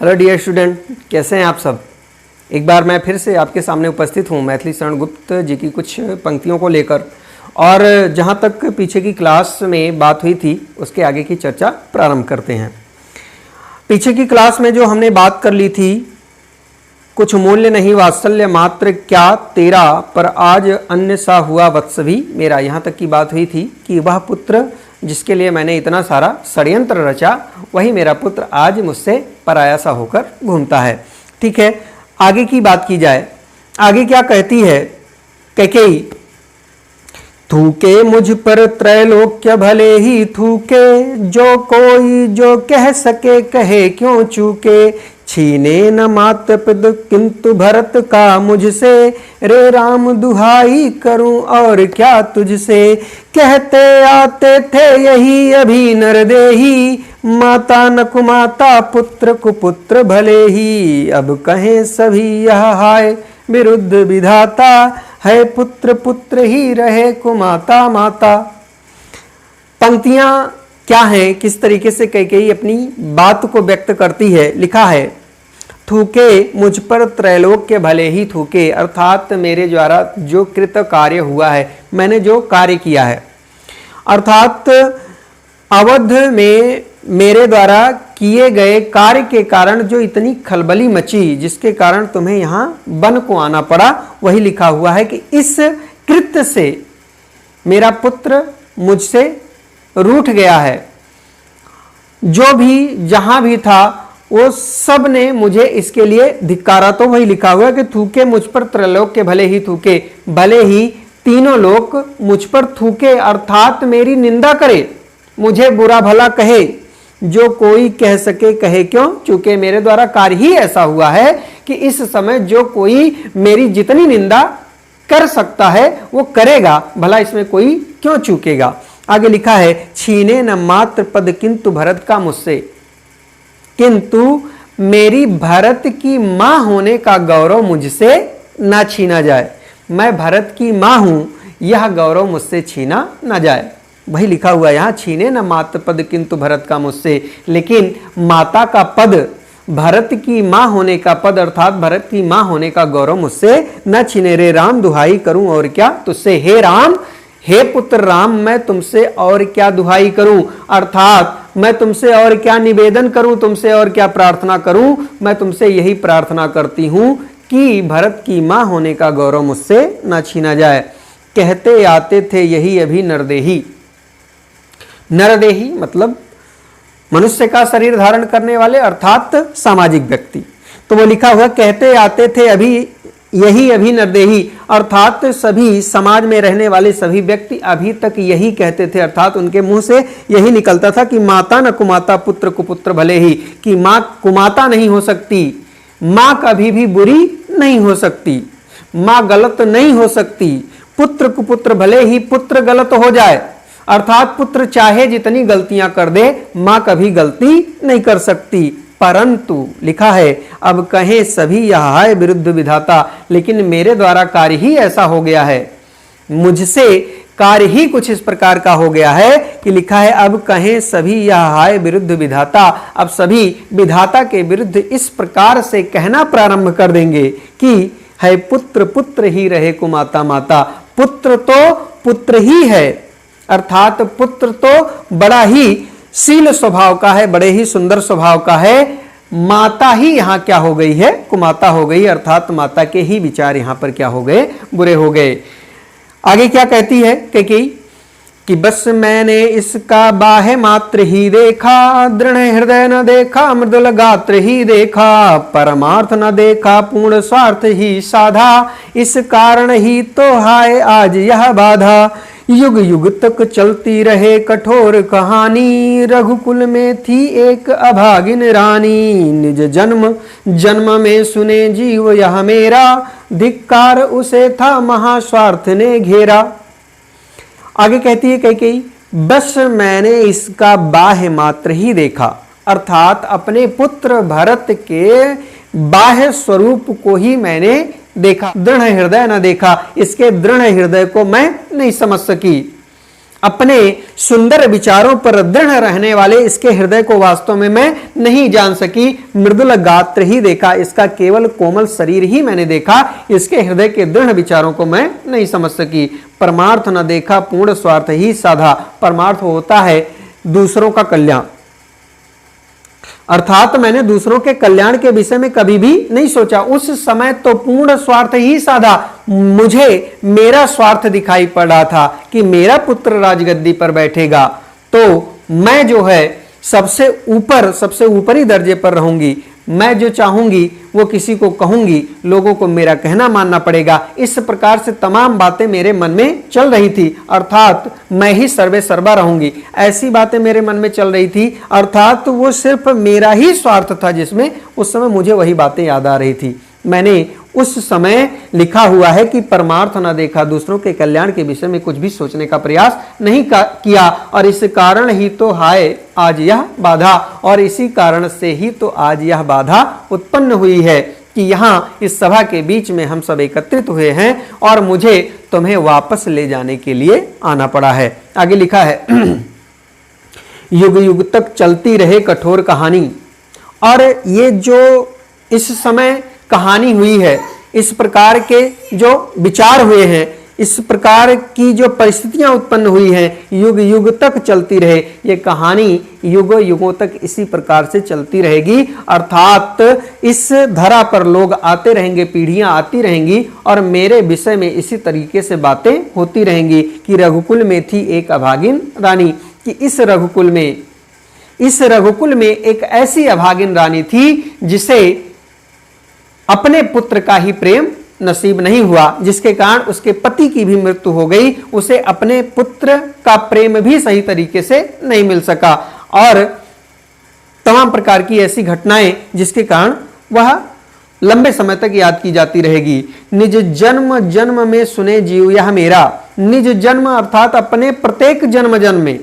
Hello dear student, कैसे हैं आप सब। एक बार मैं फिर से आपके सामने उपस्थित हूँ मैथिली शरण गुप्त जी की कुछ पंक्तियों को लेकर, और जहाँ तक पीछे की क्लास में बात हुई थी उसके आगे की चर्चा प्रारंभ करते हैं। पीछे की क्लास में जो हमने बात कर ली थी, कुछ मूल्य नहीं वात्सल्य मात्र क्या तेरा, पर आज अन्य सा हुआ वत्स भी मेरा। यहाँ तक की बात हुई थी कि वह पुत्र जिसके लिए मैंने इतना सारा षड्यंत्र रचा, वही मेरा पुत्र आज मुझसे पराया सा होकर घूमता है। ठीक है, आगे की बात की जाए। आगे क्या कहती है कैकेयी, थूके मुझ पर त्रैलोक्य भले ही थूके, जो कोई जो कह सके कहे क्यों चूके, छीने न मात पद किंतु भरत का मुझसे, रे राम दुहाई करूं और क्या तुझसे, कहते आते थे यही अभी नरदेही, माता न कुमाता पुत्र कुपुत्र भले ही, अब कहें सभी यह हाय विरुद्ध विधाता, है पुत्र पुत्र ही रहे कुमाता माता। पंक्तियां क्या हैं, किस तरीके से कैकेयी अपनी बात को व्यक्त करती है। लिखा है, थूके मुझ पर त्रैलोक्य भले ही थूके, अर्थात मेरे द्वारा जो कृत कार्य हुआ है, मैंने जो कार्य किया है, अर्थात अवध में मेरे द्वारा किए गए कार्य के कारण जो इतनी खलबली मची, जिसके कारण तुम्हें यहाँ वन को आना पड़ा, वही लिखा हुआ है कि इस कृत्य से मेरा पुत्र मुझसे रूठ गया है। जो भी जहां भी था वो सब ने मुझे इसके लिए धिक्कारा। तो वही लिखा हुआ है कि थूके मुझ पर त्रैलोक्य भले ही थूके, भले ही तीनों लोग मुझ पर थूके, अर्थात मेरी निंदा करे, मुझे बुरा भला कहे, जो कोई कह सके कहे क्यों, चूंकि मेरे द्वारा कार्य ही ऐसा हुआ है कि इस समय जो कोई मेरी जितनी निंदा कर सकता है वो करेगा, भला इसमें कोई क्यों चूकेगा। आगे लिखा है, छीने न मात्र पद किंतु भरत का मुझसे, किंतु मेरी भरत की मां होने का गौरव मुझसे ना छीना जाए। मैं भरत की मां हूं, यह गौरव मुझसे छीना ना जाए। वही लिखा हुआ है यहाँ, छीने न मात्र पद किंतु भरत का मुझसे, लेकिन माता का पद, भरत की मां होने का पद, अर्थात भरत की मां होने का गौरव मुझसे न छीने, रे राम दुहाई करूं और क्या तुझसे। हे राम, हे पुत्र राम, मैं तुमसे और क्या दुहाई करूं, अर्थात मैं तुमसे और क्या निवेदन करूं, तुमसे और क्या प्रार्थना करूं। मैं तुमसे यही प्रार्थना करती हूं कि भरत की मां होने का गौरव मुझसे न छीना जाए। कहते आते थे यही अभी नरदेही। नरदेही मतलब मनुष्य का शरीर धारण करने वाले, अर्थात सामाजिक व्यक्ति। तो वो लिखा हुआ, कहते आते थे अभी यही अभी नरदेही, अर्थात सभी समाज में रहने वाले सभी व्यक्ति अभी तक यही कहते थे, अर्थात उनके मुंह से यही निकलता था कि माता न कुमाता पुत्र कुपुत्र भले ही, कि मां कुमाता नहीं हो सकती, मां कभी भी बुरी नहीं हो सकती, मां गलत नहीं हो सकती, पुत्र कुपुत्र भले ही पुत्र गलत हो जाए, अर्थात पुत्र चाहे जितनी गलतियां कर दे, मां कभी गलती नहीं कर सकती। परंतु लिखा है, अब कहें सभी यह हाय विरुद्ध विधाता, लेकिन मेरे द्वारा कार्य ही ऐसा हो गया है, मुझसे कार्य ही कुछ इस प्रकार का हो गया है कि लिखा है, अब कहें सभी यह हाय विरुद्ध विधाता। अब सभी विधाता के विरुद्ध इस प्रकार से कहना प्रारंभ कर देंगे कि है पुत्र पुत्र ही रहे कुमाता माता। पुत्र तो पुत्र ही है, अर्थात पुत्र तो बड़ा ही शील स्वभाव का है, बड़े ही सुंदर स्वभाव का है। माता ही यहाँ क्या हो गई है, कुमाता हो गई, अर्थात माता के ही विचार यहाँ पर क्या हो गए, बुरे हो गए। आगे क्या कहती है कैकेयी कि बस मैंने इसका बाह्य मात्र ही देखा, दृढ़ हृदय न देखा, मृदुल गात्र ही देखा, परमार्थ न देखा, पूर्ण स्वार्थ ही साधा, इस कारण ही तो हाय आज यह बाधा। युग युग तक चलती रहे कठोर कहानी, रघुकुल में थी एक अभागिन रानी, निज जन्म जन्म में सुने जीव यह मेरा, धिक्कार उसे था महास्वार्थ ने घेरा। आगे कहती है कैकेयी, बस मैंने इसका बाह्य मात्र ही देखा, अर्थात अपने पुत्र भरत के बाह्य स्वरूप को ही मैंने देखा, दृढ़ हृदय न देखा, इसके दृढ़ हृदय को मैं नहीं समझ सकी। अपने सुंदर विचारों पर दृढ़ रहने वाले इसके हृदय को वास्तव में मैं नहीं जान सकी। मृदुल गात्र ही देखा, इसका केवल कोमल शरीर ही मैंने देखा, इसके हृदय के दृढ़ विचारों को मैं नहीं समझ सकी। परमार्थ न देखा, पूर्ण स्वार्थ ही साधा। परमार्थ होता है दूसरों का कल्याण, अर्थात मैंने दूसरों के कल्याण के विषय में कभी भी नहीं सोचा। उस समय तो पूर्ण स्वार्थ ही साधा। मुझे मेरा स्वार्थ दिखाई पड़ा था कि मेरा पुत्र राजगद्दी पर बैठेगा तो मैं जो है सबसे ऊपर, सबसे ऊपरी दर्जे पर रहूंगी। मैं जो चाहूंगी वो किसी को कहूंगी, लोगों को मेरा कहना मानना पड़ेगा। इस प्रकार से तमाम बातें मेरे मन में चल रही थी, अर्थात मैं ही सर्वे सर्वा रहूंगी, ऐसी बातें मेरे मन में चल रही थी। अर्थात वो सिर्फ मेरा ही स्वार्थ था जिसमें उस समय मुझे वही बातें याद आ रही थी। मैंने उस समय लिखा हुआ है कि परमार्थ न देखा, दूसरों के कल्याण के विषय में कुछ भी सोचने का प्रयास नहीं किया, और इस कारण ही तो हाय आज यह बाधा, और इसी कारण से ही तो आज यह बाधा उत्पन्न हुई है कि यहाँ इस सभा के बीच में हम सब एकत्रित हुए हैं और मुझे तुम्हें वापस ले जाने के लिए आना पड़ा है। आगे लिखा है युग युग तक चलती रहे कठोर कहानी। और ये जो इस समय कहानी हुई है, इस प्रकार के जो विचार हुए हैं, इस प्रकार की जो परिस्थितियां उत्पन्न हुई हैं, युग युग तक चलती रहे। ये कहानी युगों युगों तक इसी प्रकार से चलती रहेगी, अर्थात इस धरा पर लोग आते रहेंगे, पीढ़ियां आती रहेंगी और मेरे विषय में इसी तरीके से बातें होती रहेंगी कि रघुकुल में थी एक अभागिन रानी, कि इस रघुकुल में एक ऐसी अभागिन रानी थी जिसे अपने पुत्र का ही प्रेम नसीब नहीं हुआ, जिसके कारण उसके पति की भी मृत्यु हो गई, उसे अपने पुत्र का प्रेम भी सही तरीके से नहीं मिल सका, और तमाम प्रकार की ऐसी घटनाएं जिसके कारण वह लंबे समय तक याद की जाती रहेगी। निज जन्म जन्म में सुने जीव यह मेरा। निज जन्म अर्थात अपने प्रत्येक जन्म जन्म में,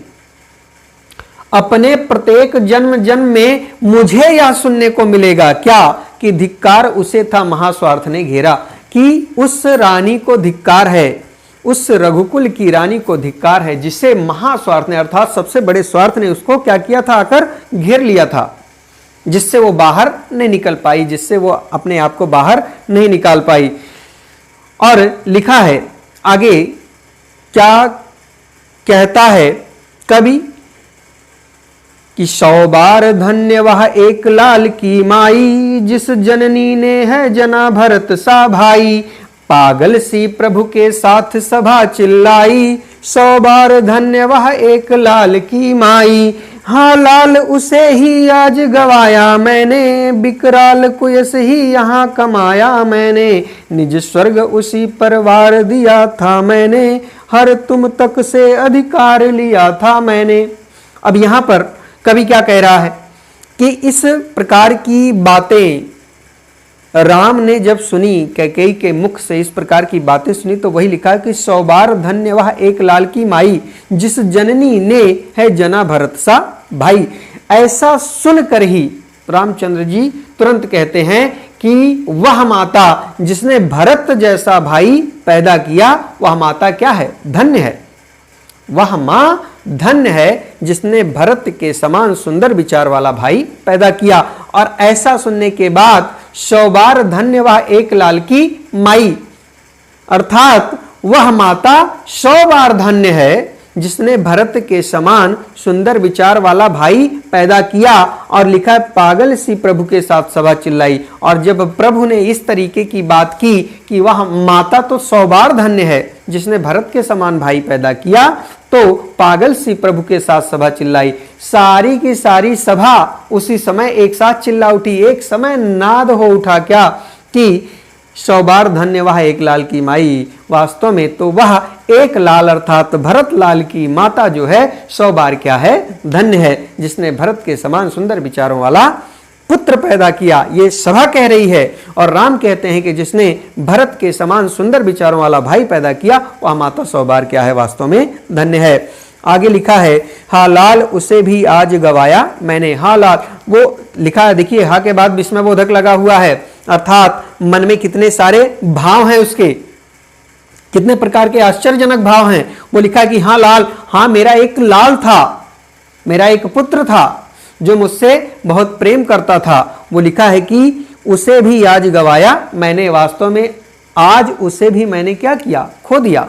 अपने प्रत्येक जन्म जन्म में मुझे यह सुनने को मिलेगा क्या कि धिक्कार उसे था महास्वार्थ ने घेरा, कि उस रानी को धिक्कार है, उस रघुकुल की रानी को धिक्कार है जिसे महास्वार्थ ने अर्थात सबसे बड़े स्वार्थ ने उसको क्या किया था, आकर घेर लिया था, जिससे वो बाहर नहीं निकल पाई, जिससे वो अपने आप को बाहर नहीं निकाल पाई। और लिखा है आगे क्या कहता है कवि कि 100 बार धन्य वह एक लाल की माई, जिस जननी ने है जना भरत सा भाई, पागल सी प्रभु के साथ सभा चिल्लाई, 100 बार धन्य वह एक लाल की माई। हाँ लाल उसे ही आज गवाया मैंने, विकराल कुयस ही यहाँ कमाया मैंने, निज स्वर्ग उसी पर वार दिया था मैंने, हर तुम तक से अधिकार लिया था मैंने। अब यहाँ पर कवि क्या कह रहा है कि इस प्रकार की बातें राम ने जब सुनी, कैकेयी के मुख से इस प्रकार की बातें सुनी, तो वही लिखा है कि 100 बार धन्य वह एक लाल की माई, जिस जननी ने है जना भरत सा भाई। ऐसा सुनकर ही रामचंद्र जी तुरंत कहते हैं कि वह माता जिसने भरत जैसा भाई पैदा किया, वह माता क्या है, धन्य है। वह मां धन्य है जिसने भरत के समान सुंदर विचार वाला भाई पैदा किया। और ऐसा सुनने के बाद 100 बार धन्य वह एक लाल की माई, अर्थात वह माता 100 बार धन्य है जिसने भरत के समान सुंदर विचार वाला भाई पैदा किया। और लिखा है पागल सी प्रभु के साथ सभा चिल्लाई। और जब प्रभु ने इस तरीके की बात की कि वह माता तो 100 बार धन्य है जिसने भरत के समान भाई पैदा किया, तो पागल सी प्रभु के साथ सभा चिल्लाई। सारी की सारी सभा उसी समय एक साथ चिल्ला उठी, एक समय नाद हो उठा क्या कि 100 बार धन्य वह एक लाल की माई। वास्तव में तो वह एक लाल अर्थात भरत लाल की माता जो है 100 बार क्या है, धन्य है, जिसने भरत के समान सुंदर विचारों वाला पुत्र पैदा किया। ये सभा कह रही है और राम कहते हैं कि जिसने भरत के समान सुंदर विचारों वाला भाई पैदा किया, वह माता 100 बार क्या है, वास्तव में धन्य है। आगे लिखा है हा लाल उसे भी आज गवाया मैंने। हा लाल वो लिखा है, देखिए हा के बाद विस्मयबोधक लगा हुआ है, अर्थात मन में कितने सारे भाव हैं उसके। कितने प्रकार के आश्चर्यजनक भाव हैं। वो लिखा कि हाँ लाल, हाँ मेरा एक लाल था, मेरा एक पुत्र था जो मुझसे बहुत प्रेम करता था। वो लिखा है कि उसे भी आज गवाया मैंने, वास्तव में आज उसे भी मैंने क्या किया, खो दिया।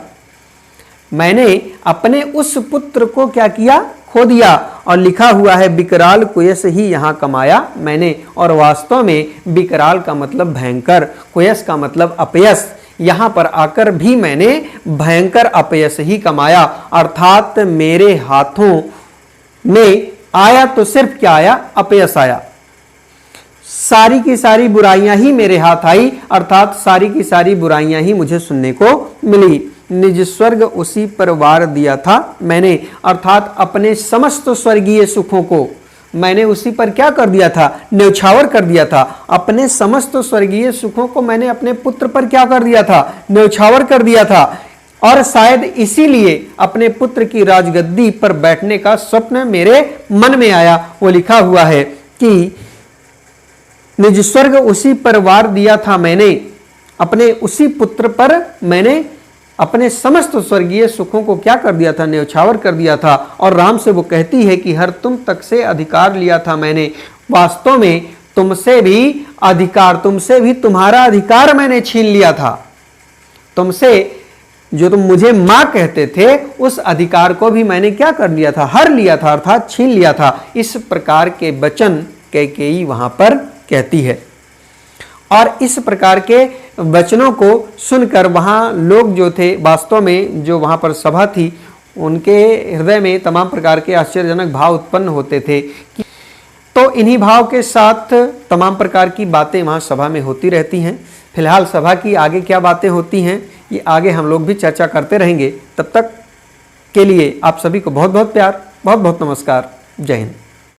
मैंने अपने उस पुत्र को क्या किया, खो दिया। और लिखा हुआ है विकराल कुयस ही यहाँ कमाया मैंने, और वास्तव में विकराल का मतलब भयंकर, कुयस का मतलब अपयस। यहाँ पर आकर भी मैंने भयंकर अपयस ही कमाया, अर्थात मेरे हाथों में आया तो सिर्फ क्या आया, अपयस आया। सारी की सारी बुराइयां ही मेरे हाथ आई, अर्थात सारी की सारी बुराइयां ही मुझे सुनने को मिली। निज स्वर्ग उसी पर वार दिया था मैंने, अर्थात अपने समस्त स्वर्गीय सुखों को मैंने उसी पर क्या कर दिया था, न्यौछावर कर दिया था। अपने समस्त स्वर्गीय सुखों को मैंने अपने पुत्र पर क्या कर दिया था, न्यौछावर कर दिया था। और शायद इसीलिए अपने पुत्र की राजगद्दी पर बैठने का स्वप्न मेरे मन में आया। वो लिखा हुआ है कि निज स्वर्ग उसी पर वार दिया था मैंने, अपने उसी पुत्र पर मैंने अपने समस्त स्वर्गीय सुखों को क्या कर दिया था, न्यौछावर कर दिया था। और राम से वो कहती है कि हर तुम तक से अधिकार लिया था मैंने, वास्तव में तुमसे भी अधिकार, तुमसे भी तुम्हारा अधिकार मैंने छीन लिया था। तुमसे जो तुम मुझे मां कहते थे उस अधिकार को भी मैंने क्या कर लिया था, हर लिया था, अर्थात छीन लिया था। इस प्रकार के वचन कैकेयी वहां पर कहती है। और इस प्रकार के वचनों को सुनकर वहां लोग जो थे, वास्तव में जो वहां पर सभा थी, उनके हृदय में तमाम प्रकार के आश्चर्यजनक भाव उत्पन्न होते थे। तो इन्हीं भाव के साथ तमाम प्रकार की बातें वहां सभा में होती रहती हैं। फिलहाल सभा की आगे क्या बातें होती हैं ये आगे हम लोग भी चर्चा करते रहेंगे। तब तक के लिए आप सभी को बहुत बहुत प्यार, बहुत बहुत नमस्कार। जय हिंद।